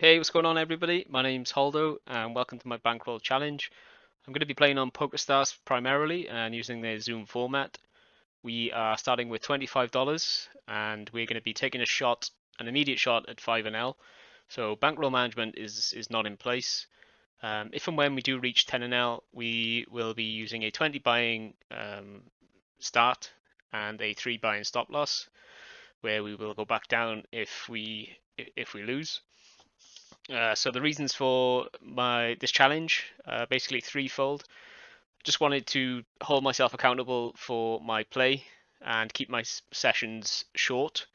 Hey, what's going on, everybody? My name's Holdo, and welcome to my Bankroll challenge. I'm going to be playing on Pokerstars primarily and using their Zoom format. We are starting with $25, and we're going to be taking a shot, an immediate shot at 5NL. So Bankroll management is not in place. If and when we do reach 10NL, we will be using a 20 buying start and a 3 buying stop loss, where we will go back down if we lose. So the reasons for this challenge, basically threefold. Just wanted to hold myself accountable for my play and keep my sessions short.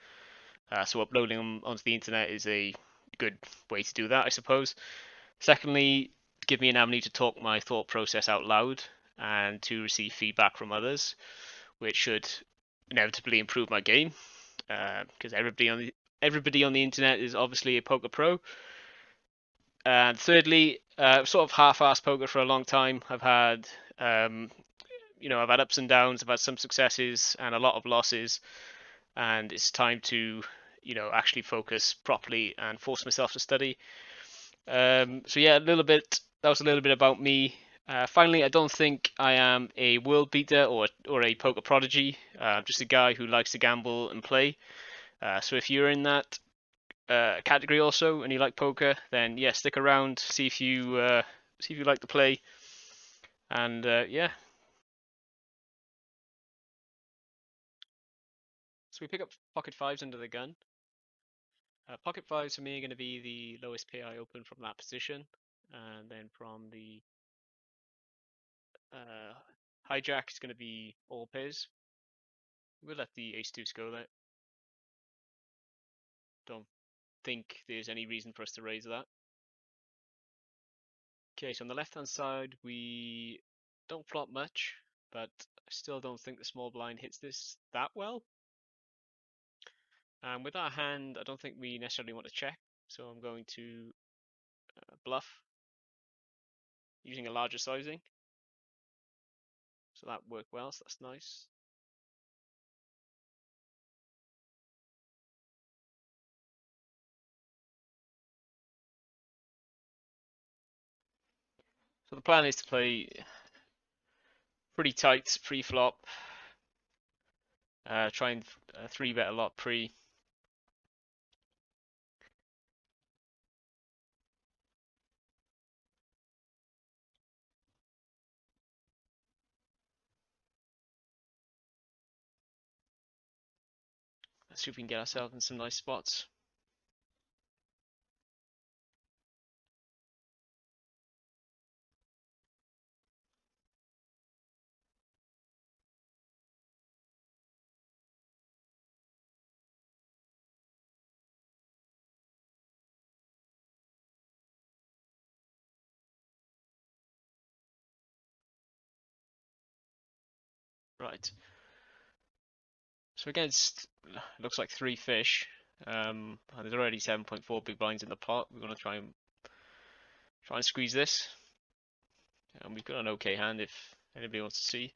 So uploading them onto the internet is a good way to do that, I suppose. Secondly, give me an avenue to talk my thought process out loud and to receive feedback from others, which should inevitably improve my game. Because everybody on the internet is obviously a poker pro. And thirdly, sort of half-assed poker for a long time. I've had, I've had ups and downs. I've had some successes and a lot of losses, and it's time to, actually focus properly and force myself to study. So yeah, a little bit. That was a little bit about me. Finally, I don't think I am a world beater or a poker prodigy. I'm just a guy who likes to gamble and play. So if you're in that category also and you like poker, then yeah, stick around, see if you like to play, and yeah. So we pick up pocket fives under the gun. Pocket fives for me are going to be the lowest pay I open from that position, and then from the uh, hijack is going to be all pairs. We'll let the ace deuce go there. Don't think there's any reason for us to raise that. Okay, so on the left hand side we don't flop much, but I still don't think the small blind hits this that well. And with our hand, I don't think we necessarily want to check, so I'm going to bluff using a larger sizing. So that worked well, so that's nice. So the plan is to play pretty tight pre-flop, try and 3-bet a lot pre. Let's see if we can get ourselves in some nice spots. Right. So against, looks like 3 fish. And there's already 7.4 big blinds in the pot. We're going to try and squeeze this. And we've got an okay hand if anybody wants to see.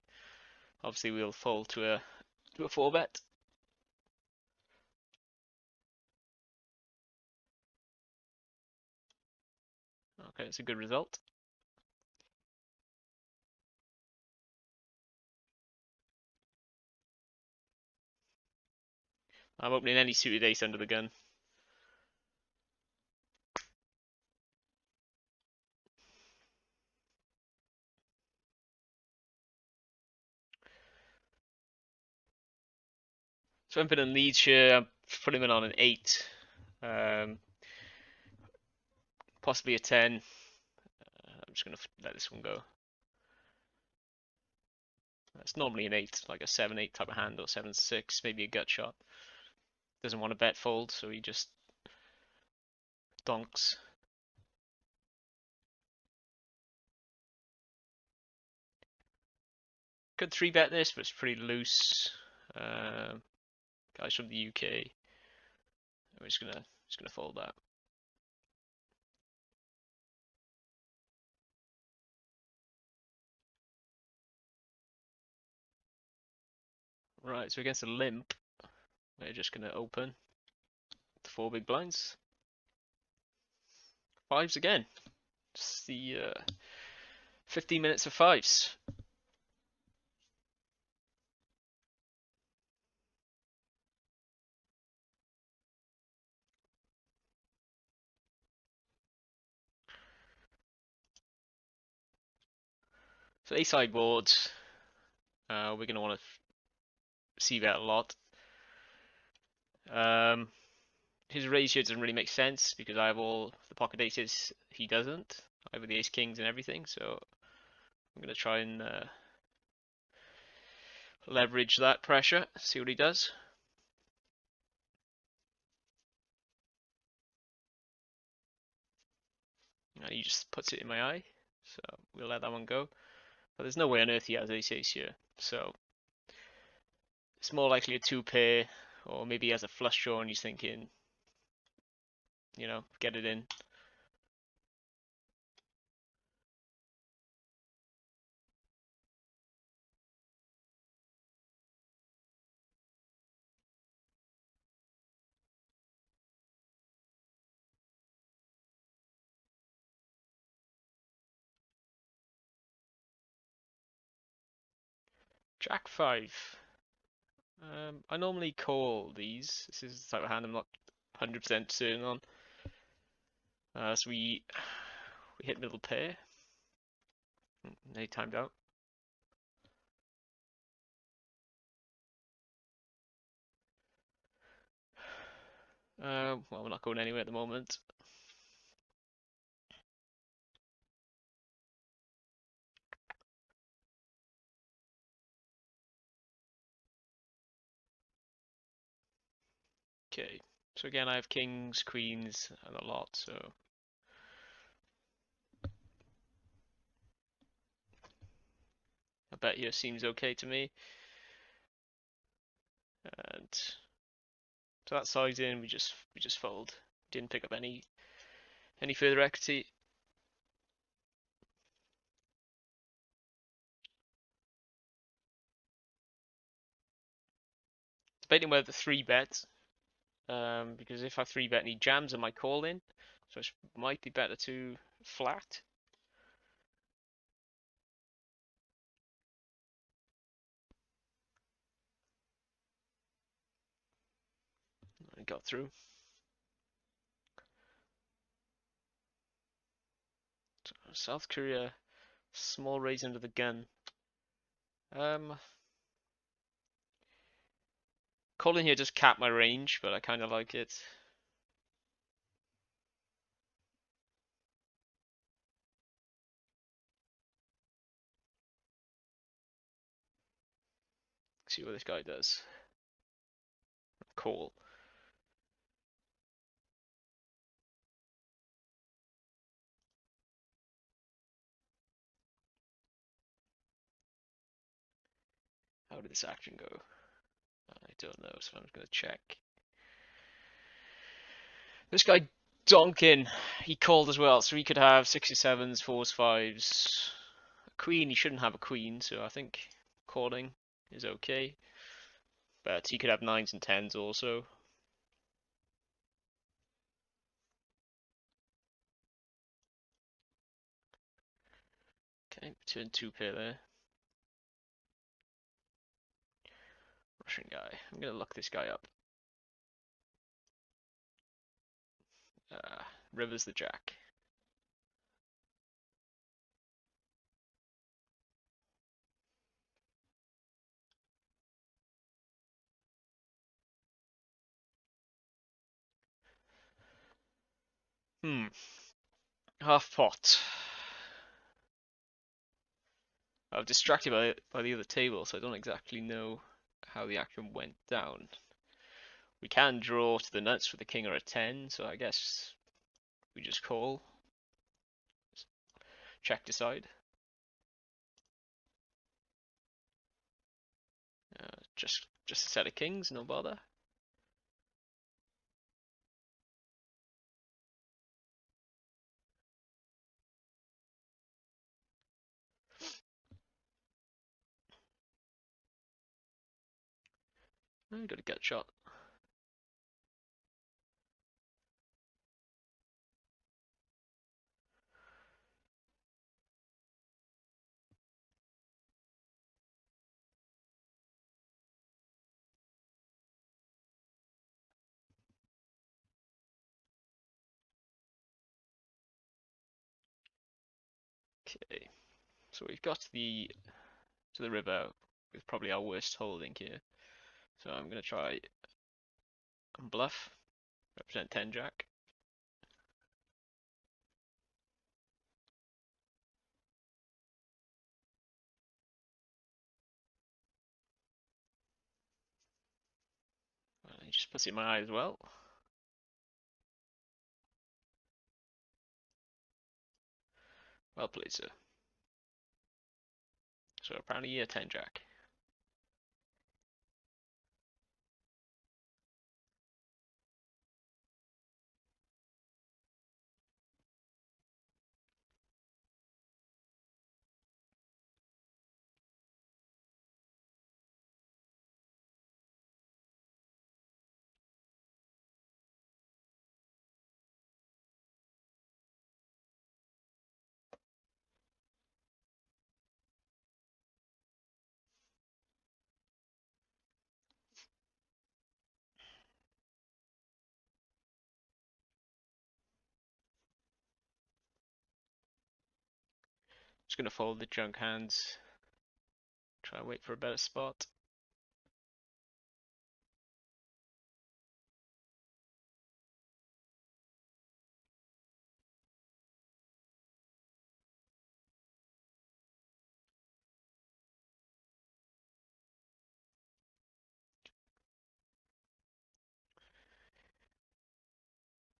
Obviously we'll fold to a 4-bet. Okay, it's a good result. I'm opening any suited ace under the gun. So I'm putting leads here. I'm putting him on an 8, um, possibly a 10. I'm just gonna let this one go. That's normally an 8, like a 7-8 type of hand, or 7-6, maybe a gut shot. Doesn't want to bet fold, so he just donks. Could 3-bet this, but it's pretty loose. Guys from the UK. We're just gonna fold that. Right, so against a limp, we're just gonna open the 4 big blinds. fives again. It's the 15 minutes of fives. So ace high boards, we're going to want to see that a lot. His ratio doesn't really make sense because I have all the pocket aces, he doesn't. I have the ace kings and everything, so I'm going to try and leverage that pressure, see what he does. And he just puts it in my eye, so we'll let that one go. But there's no way on earth he has ace here, so it's more likely a two pair, or maybe he has a flush draw and he's thinking, you know, get it in. Jack 5. I normally call these. This is the type of hand I'm not 100% certain on. So we hit middle pair. They timed out. Well, we're not going anywhere at the moment. Okay, so again I have kings, queens, and a lot, so I bet here seems okay to me. And so that size in, we just fold. Didn't pick up any further equity. Debating whether the 3-bet, because if I 3-bet and he jams, I might call in, so it might be better to flat. I got through. South Korea, small raise under the gun. Calling here just capped my range, but I kind of like it. See what this guy does. Call. How did this action go? I don't know, so I'm going to check. This guy Donkin, he called as well, so he could have 6s, 7s, 4s, 5s. A queen, he shouldn't have a queen, so I think calling is okay. But he could have 9s and 10s also. Okay, turn 2 pair there. Russian guy. I'm going to look this guy up. Rivers the Jack. Half pot. I'm distracted by the other table, so I don't exactly know how the action went down. We can draw to the nuts with a king or a 10, so I guess we just call. Check decide. Just a set of kings, no bother. Oh, got a gut shot. Okay, so we've got to the river with probably our worst holding here. So I'm gonna try and bluff, represent 10 jack. He just puts it in my eye as well. Well played, sir. So apparently a 10 jack. Just gonna fold the junk hands. Try and wait for a better spot.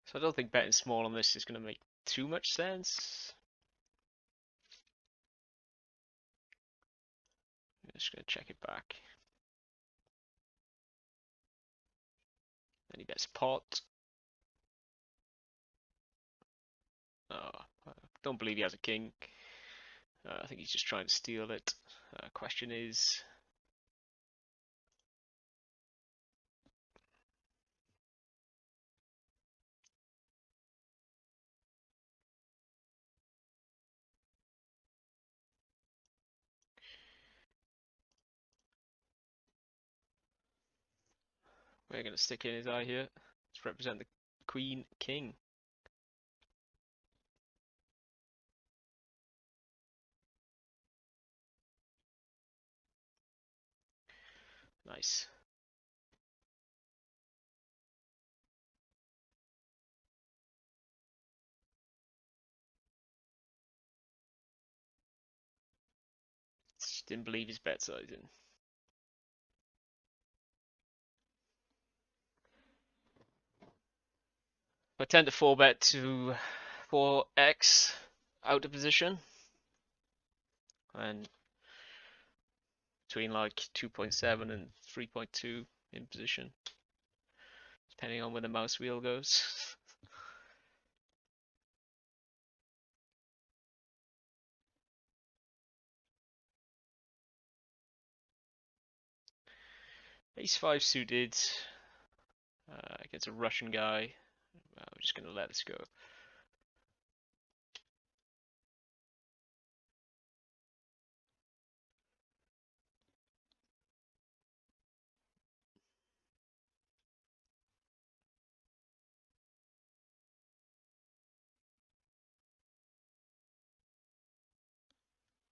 So I don't think betting small on this is gonna make too much sense. I'm just gonna check it back. Then he bets pot. Oh, I don't believe he has a king. I think he's just trying to steal it. Question is, we're gonna stick in his eye here. Let's represent the queen king. Nice. Just didn't believe his bet sizing. I tend to 4-bet to 4x out of position, and between like 2.7 and 3.2 in position, depending on where the mouse wheel goes. Ace 5 suited against a Russian guy. We're just gonna let this go.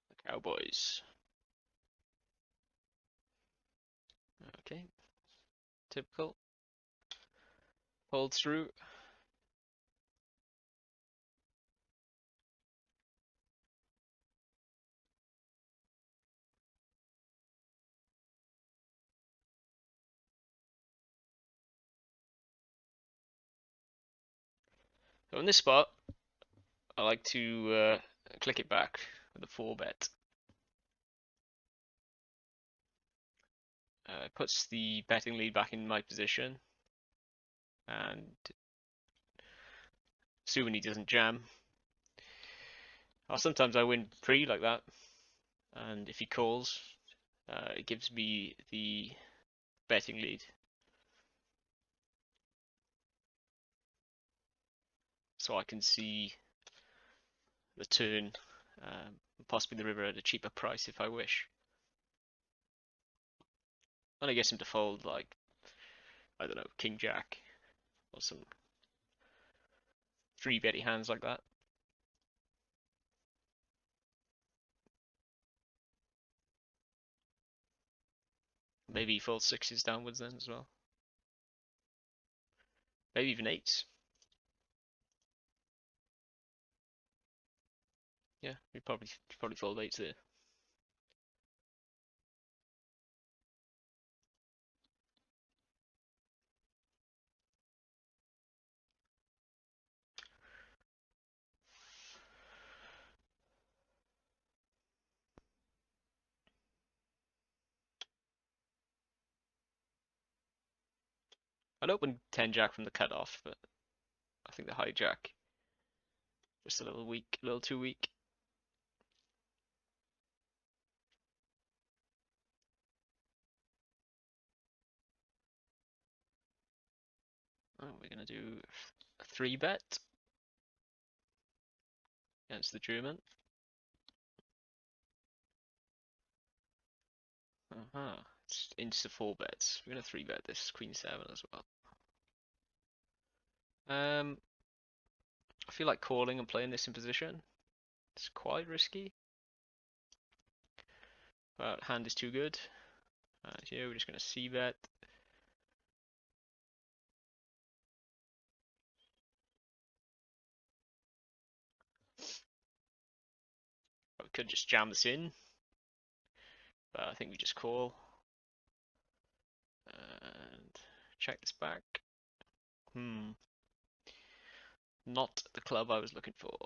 The Cowboys. Okay, typical. Hold through. So in this spot, I like to click it back with a 4-bet. It puts the betting lead back in my position, and assuming he doesn't jam, or sometimes I win free like that, and if he calls, it gives me the betting lead. So I can see the turn, possibly the river at a cheaper price if I wish. And I guess him to fold like, I don't know, King Jack or some 3-betty hands like that. Maybe he folds sixes downwards then as well. Maybe even eights. Yeah, we probably fold eights there. I'd open 10 jack from the cutoff, but I think the hijack just a little weak, a little too weak. Oh, we're gonna do a 3-bet against the German. It's into 4-bets. We're gonna 3-bet this Queen 7 as well. I feel like calling and playing this in position. It's quite risky, but hand is too good. And here we're just gonna c-bet. We could just jam this in, but I think we just call and check this back. Not the club I was looking for.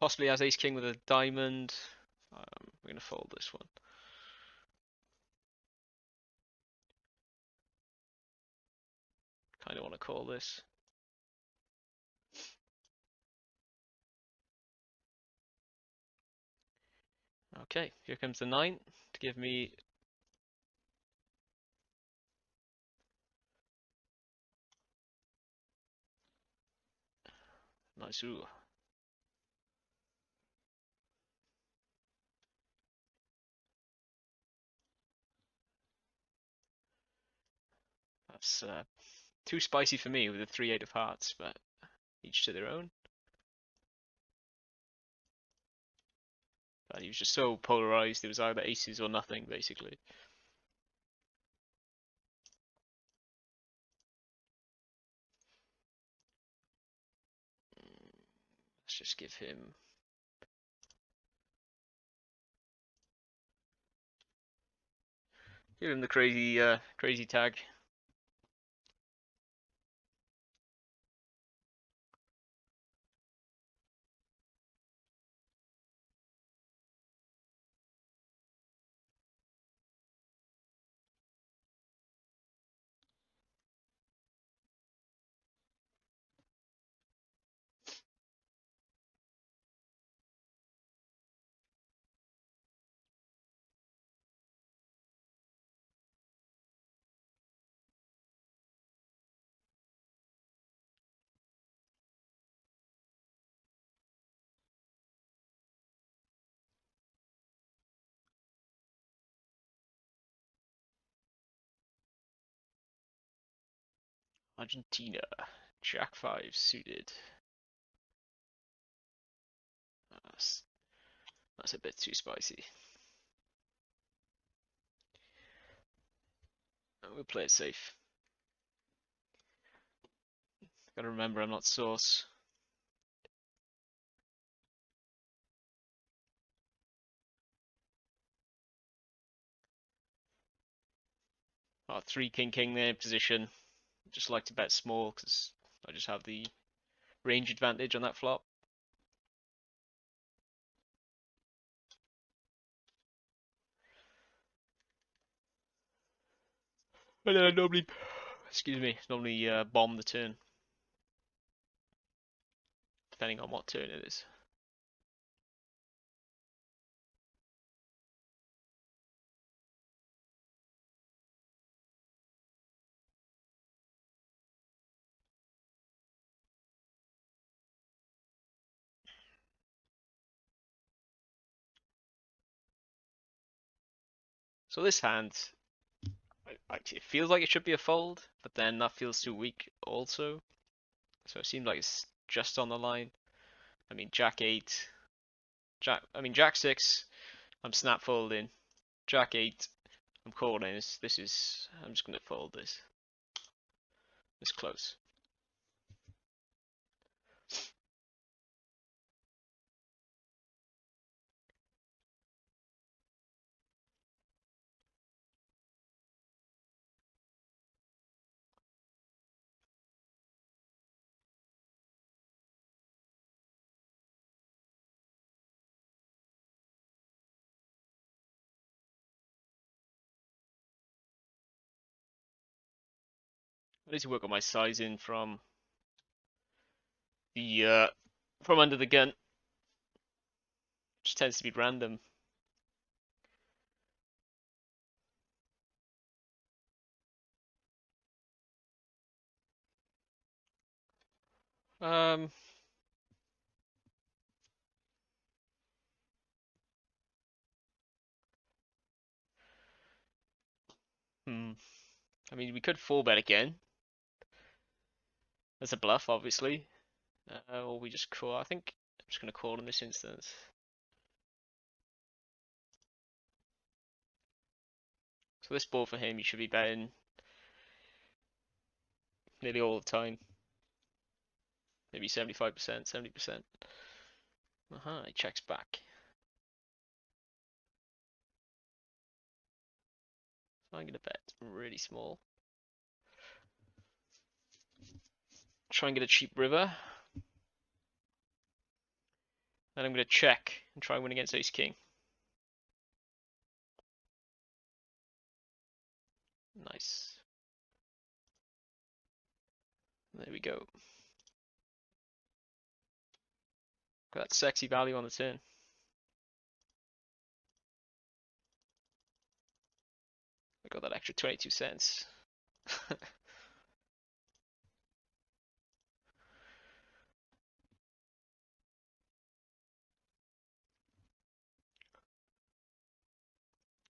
Possibly has ace king with a diamond. We're gonna fold this one. Kind of want to call this. Okay, here comes the 9 to give me nice. Ooh. That's too spicy for me with a 3-8 of hearts, but each to their own. But he was just so polarized, it was either aces or nothing, basically. Let's just give him the crazy tag. Argentina, Jack 5 suited. That's a bit too spicy. We'll play it safe. Gotta remember I'm not sauce. Oh, 3 king king there in position. Just like to bet small because I just have the range advantage on that flop. And I normally, excuse me, normally bomb the turn, depending on what turn it is. So this hand, it feels like it should be a fold, but then that feels too weak also. So it seems like it's just on the line. I mean, Jack 8, Jack 6, I'm snap folding. Jack 8, I'm calling. I'm just going to fold this. It's close. I need to work on my sizing the from under the gun, which tends to be random. Um, I mean, we could 4-bet again. That's a bluff, obviously. Or we just call. I think I'm just going to call in this instance. So this ball for him, you should be betting nearly all the time. Maybe 75%, 70%. He checks back. So I'm going to bet really small. Try and get a cheap river. Then I'm going to check and try and win against ace king. Nice. There we go. Got that sexy value on the turn. I got that extra 22 cents.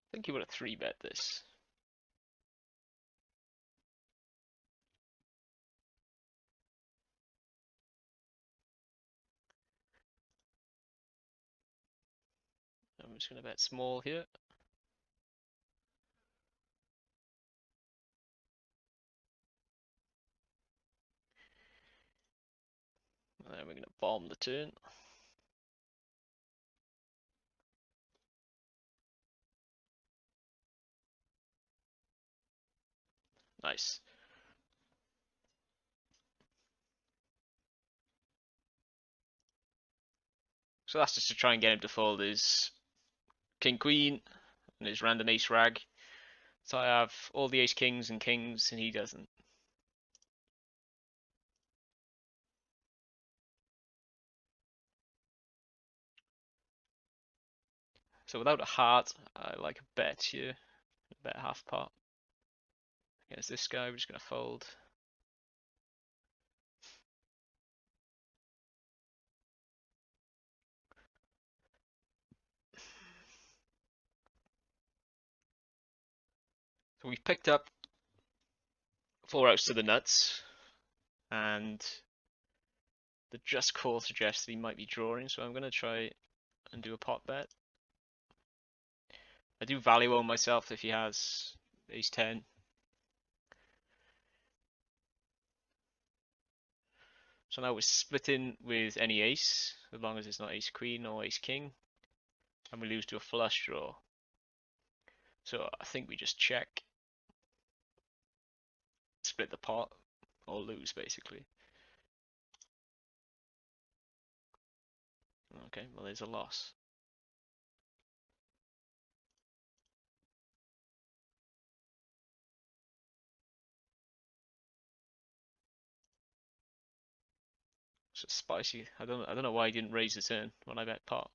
I think you would have 3-bet this. I'm just going to bet small here. And then we're going to bomb the turn. Nice. So that's just to try and get him to fold his king queen and his random ace rag. So I have all the ace kings and kings and he doesn't. So without a heart, I like a bet here. Bet half pot. Against this guy, we're just going to fold. So we've picked up 4 outs to the nuts, and the just call suggests that he might be drawing, so I'm going to try and do a pot bet. I do value on myself if he has ace 10. So now we're splitting with any ace, as long as it's not ace queen or ace king, and we lose to a flush draw. So I think we just check, split the pot, or lose basically. Okay, well there's a loss. So spicy. I don't know why he didn't raise the turn when I bet pot.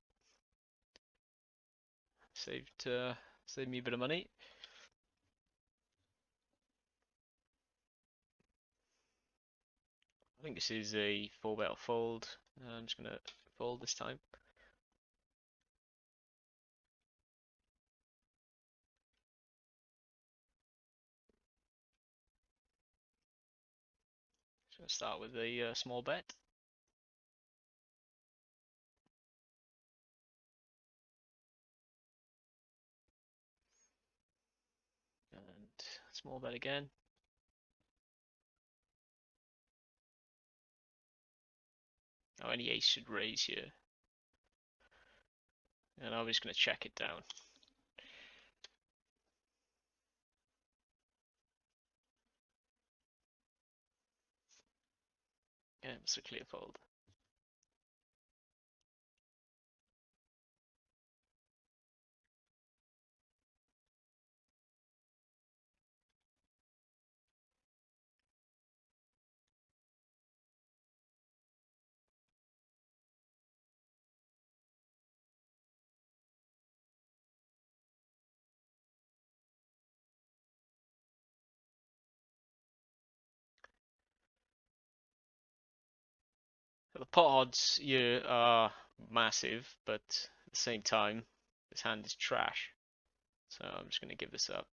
Saved me a bit of money. I think this is a 4-bet or fold. I'm just gonna fold this time. Just gonna start with a small bet. Small bet again. Oh, any ace should raise here. And I'm just going to check it down. Yeah, it's a clear fold. So the pot odds here are massive, but at the same time, this hand is trash. So I'm just going to give this up.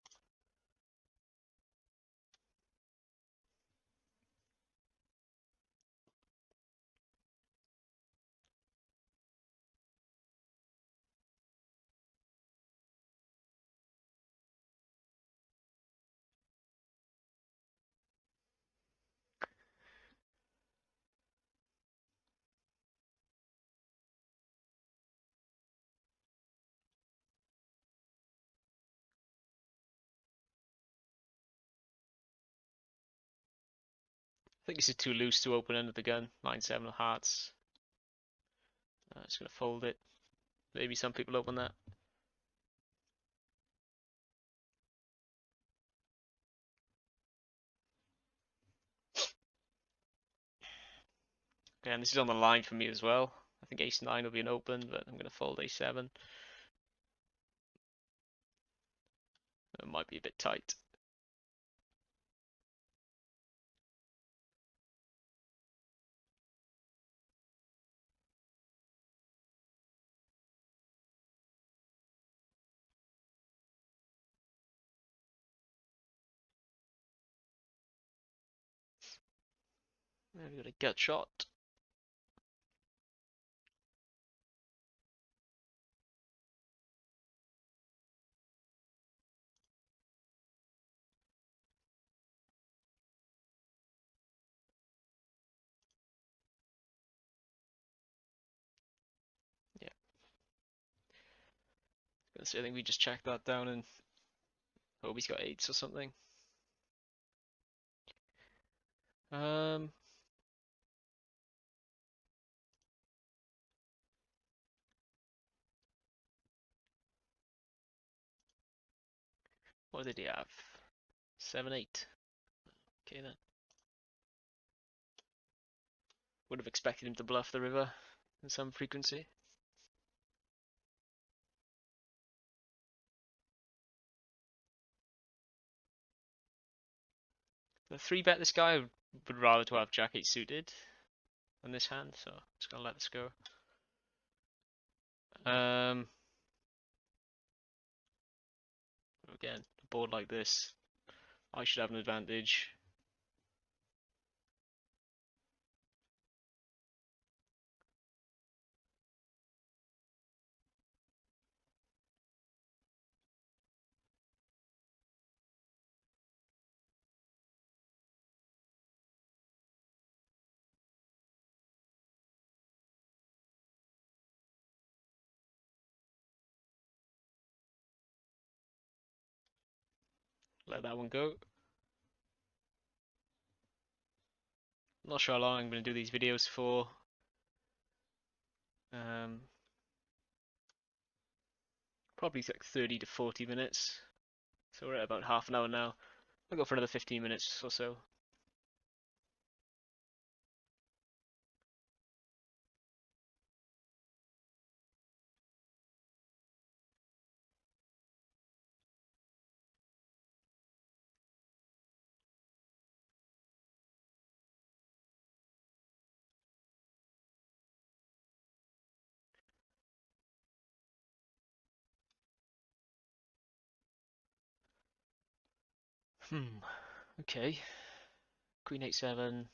I think this is too loose to open under the gun. 9-7 of hearts. I'm just going to fold it. Maybe some people open that. Okay, and this is on the line for me as well. I think ace-9 will be an open, but I'm going to fold a7. It might be a bit tight. We've got a gut shot. Yeah. I think we just check that down and hope he's got 8s or something. Um, what did he have? 7-8. Okay then. Would have expected him to bluff the river in some frequency. The 3-bet this guy would rather to have Jack 8 suited than this hand, so I'm just gonna let this go. Again, a board like this, I should have an advantage. Let that one go. Not sure how long I'm going to do these videos for. Probably like 30 to 40 minutes. So we're at about half an hour now. I'll go for another 15 minutes or so. Okay. Queen 8-7.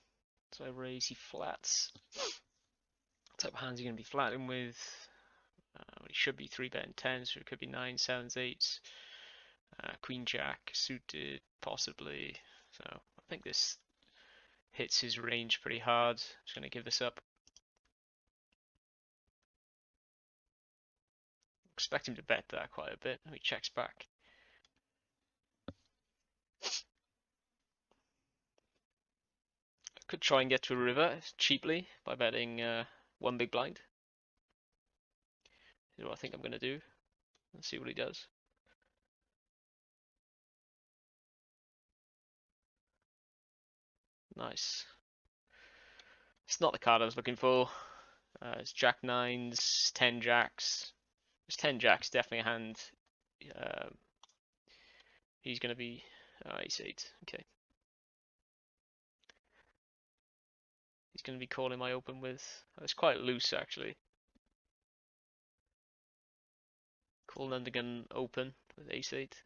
So I raise, he flats. What type of hands are you going to be flatting with? Well, he should be 3-betting 10s, so it could be 9s, 7s, 8s. Queen Jack suited, possibly. So I think this hits his range pretty hard. Just going to give this up. Expect him to bet that quite a bit. He checks back. Could try and get to a river cheaply by betting one big blind. Is what I think I'm going to do. Let's see what he does. Nice. It's not the card I was looking for. It's Jack nines, 10 jacks. It's 10 jacks, definitely a hand. He's going to be ace 8. Okay. He's going to be calling my open with. It's quite loose actually. Calling undergun open with ace 8.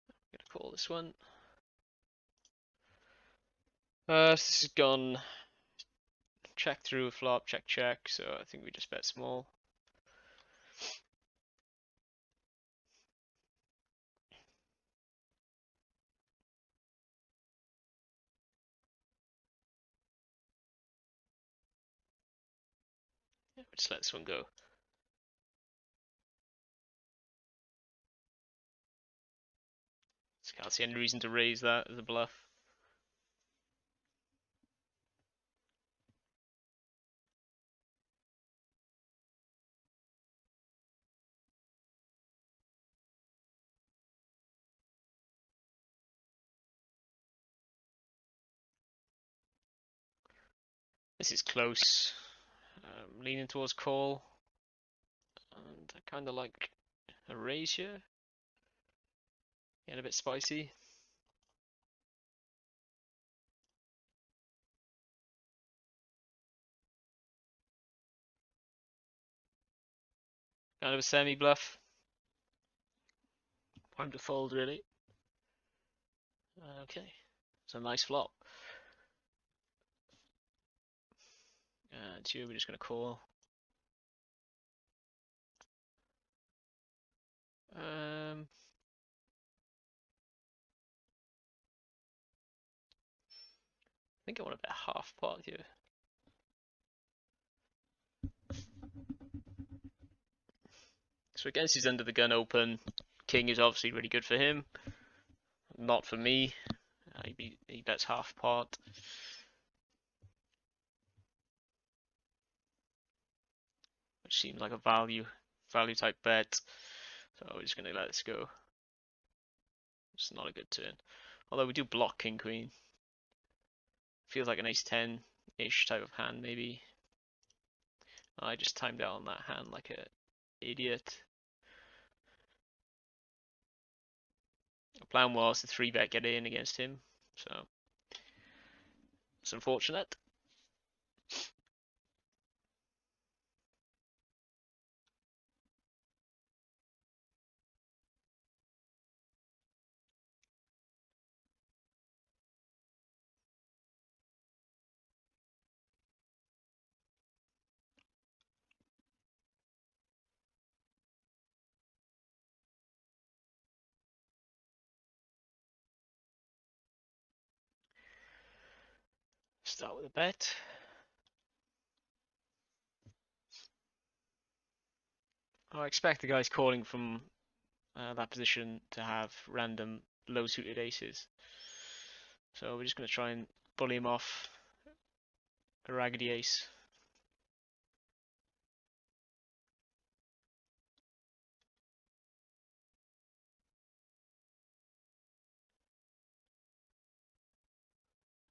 I'm going to call this one. This has gone check through a flop, check check, so I think we just bet small. Yeah, just let this one go. Just can't see any reason to raise that as a bluff. This is close. Leaning towards call. And I kind of like a raise here. Getting a bit spicy. Kind of a semi bluff. Time to fold really. Okay, it's a nice flop. And here we're just going to call. I think I want to bet half pot here. So against his under the gun open, king is obviously really good for him. Not for me. He bets half pot. Which seems like a value type bet. So we're just going to let this go. It's not a good turn. Although we do block king queen. Feels like an ace 10-ish type of hand maybe. I just timed out on that hand like an idiot. The plan was to 3-bet get in against him. So it's unfortunate. Start with a bet. I expect the guys calling from that position to have random low suited aces. So we're just going to try and bully him off a raggedy ace.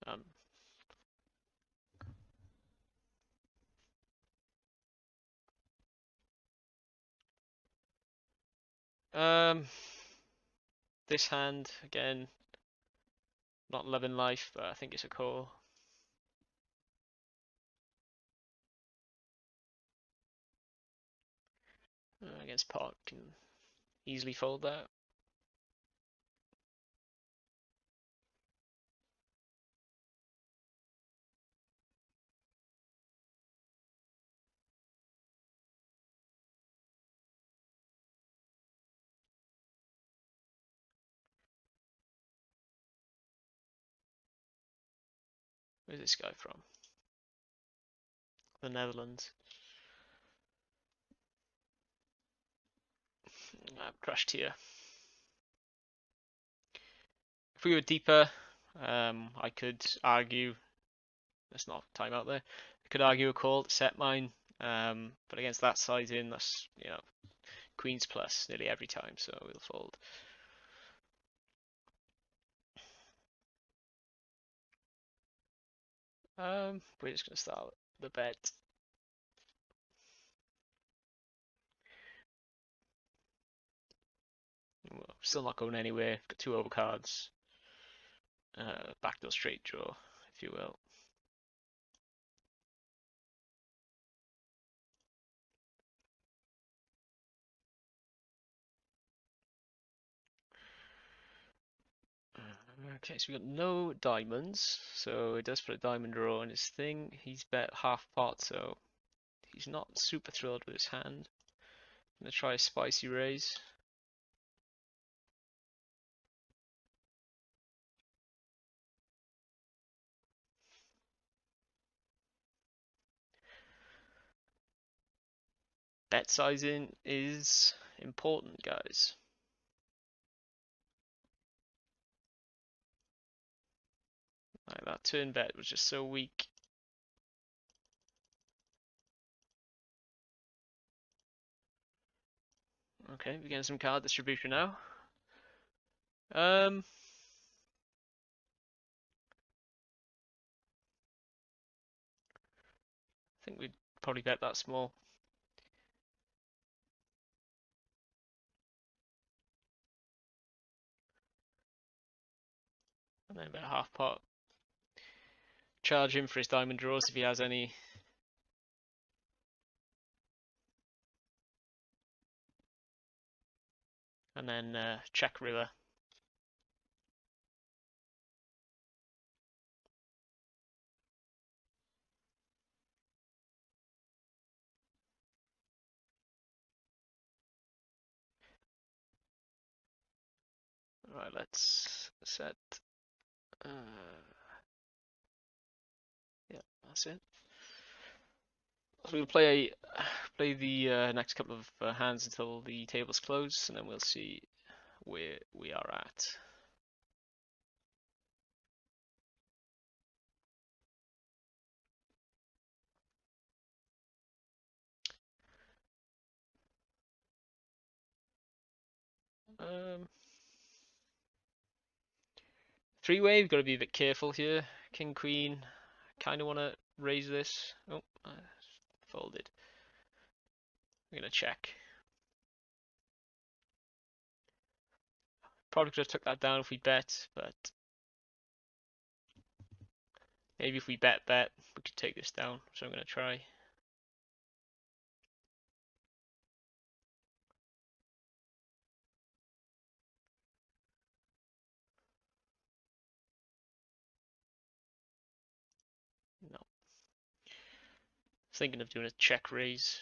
Um, um, this hand, again, not loving life, but I think it's a call. Against pot, can easily fold that. Where's this guy from? The Netherlands. I've crashed here. If we were deeper, I could argue. There's not time out there. I could argue a call to set mine, but against that sizing, that's queens plus nearly every time, so we'll fold. We're just gonna start the bet. Well, still not going anywhere. Got two overcards. Backdoor straight draw, if you will. Okay, so we got no diamonds, so it does put a diamond draw on his thing. He's bet half pot, so he's not super thrilled with his hand. I'm gonna try a spicy raise. Bet sizing is important, guys. Like that turn bet was just so weak. Okay, we're getting some card distribution now. I think we'd probably bet that small. And then bet half pot. Charge him for his diamond draws if he has any. And then check river. Right, let's set. Yeah, that's it. So we'll play the next couple of hands until the table's closed, and then we'll see where we are at. Three-way, we've got to be a bit careful here. King, queen. Kind of want to raise this. Oh, I folded. I'm gonna check. Probably could have took that down if we bet, but maybe if we bet, we could take this down. So I'm gonna try. No. Thinking of doing a check raise.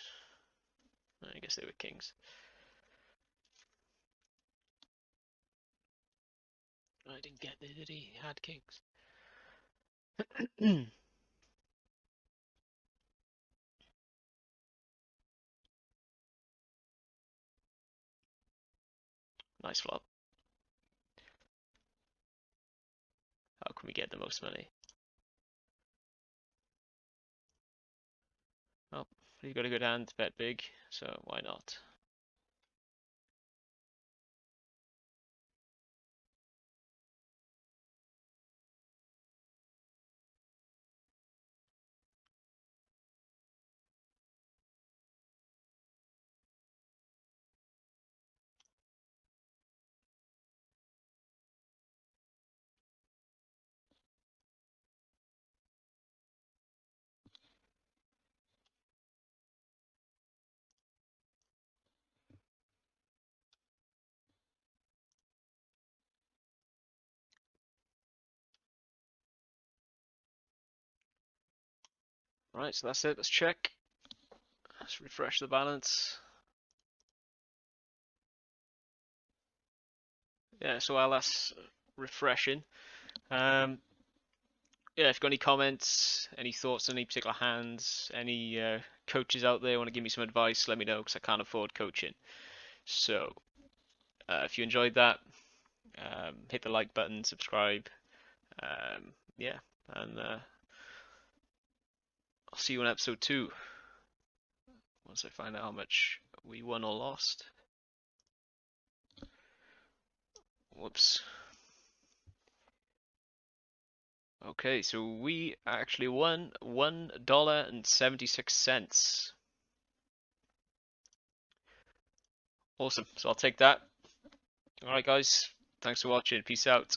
I guess they were kings. I didn't get there, did he? He had kings. Nice flop. How can we get the most money? Well, you've got a good hand to bet big, so why not? Alright, so that's it. Let's check. Let's refresh the balance. Yeah, so while that's refreshing, yeah, if you've got any comments, any thoughts on any particular hands, any coaches out there want to give me some advice, let me know because I can't afford coaching. So, if you enjoyed that, hit the like button, subscribe, yeah, and I'll see you in episode 2 once I find out how much we won or lost. Whoops. Okay, so we actually won $1.76. Awesome. So I'll take that. Alright guys, thanks for watching. Peace out.